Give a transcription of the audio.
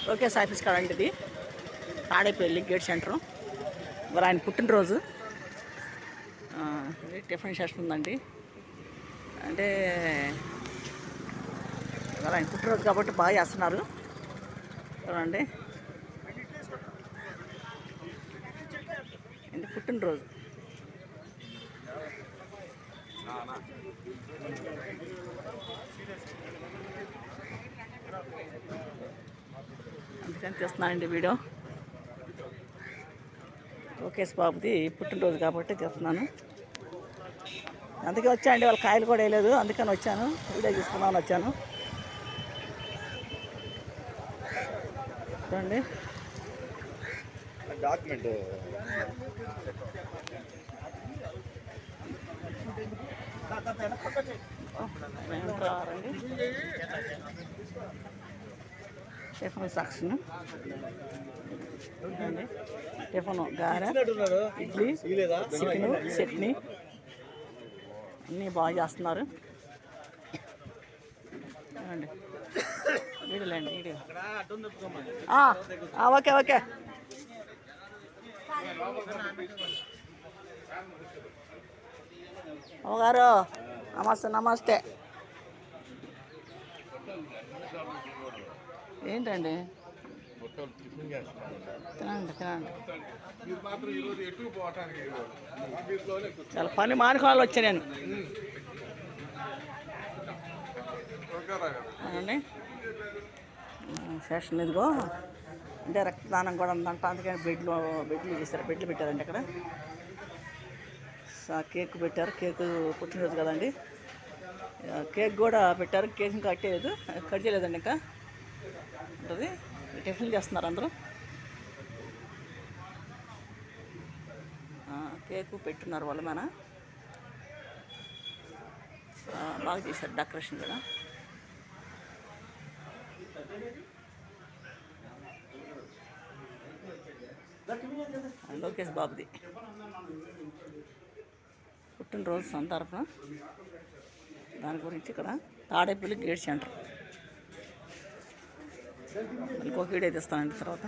Lokesh office కాడండి ఇది Tadepalli gate centre. మరి ఆయన పుట్టినరోజు టిఫిన్ సెషన్ ఉందండి. అంటే మరి ఆయన పుట్టినరోజు కాబట్టి బాగా చేస్తున్నారు చూడండి. ఇది పుట్టినరోజు. అందుకని తీస్తున్నానండి వీడియో. లోకేష్ బాబుది పుట్టినరోజు కాబట్టి తీస్తున్నాను. అందుకే వచ్చానండి. వాళ్ళ కాయలు కూడా వేయలేదు, అందుకని వచ్చాను. వీడియో తీసుకున్నాను వచ్చాను చూడండి. డాక్యుమెంట్ రండి. టిఫిన్ సెక్షన్ చూడండి. టిఫిన్ గారె, ఇడ్లీ, చికెన్, చట్నీ అన్నీ బాగా చేస్తున్నారు చూడండి. వీడియోలేండి వీడియో. Okay okay. అమ్మగారు నమస్తే నమస్తే. ఏంటండి తినండి తినండి. చాలా పని మానుకోవాలి వచ్చా నేను అండి. సెషన్ ఇదిగో అంటే రక్తదానం కూడా ఉందంట, అందుకని బెడ్లు చేశారు. బెడ్లు పెట్టారండి అక్కడ. కేక్ పెట్టారు. కేక్ పుట్టినరోజు కదండి. కేక్ కూడా పెట్టారు. కేక్ ఇంకా కట్టేయలేదు, కట్ చేయలేదండి ఇంకా ఉంటుంది. టిఫిన్ చేస్తున్నారు అందరూ. కేకు పెట్టున్నారు వాళ్ళ మన బాగా చేశారు డెకరేషన్ కూడా. లోకేష్ బాబుది పుట్టినరోజు సందర్భం దాని గురించి ఇక్కడ తాడేపల్లి గేట్ సెంటర్. ఇంకొక వీడియో తీస్తానండి తర్వాత.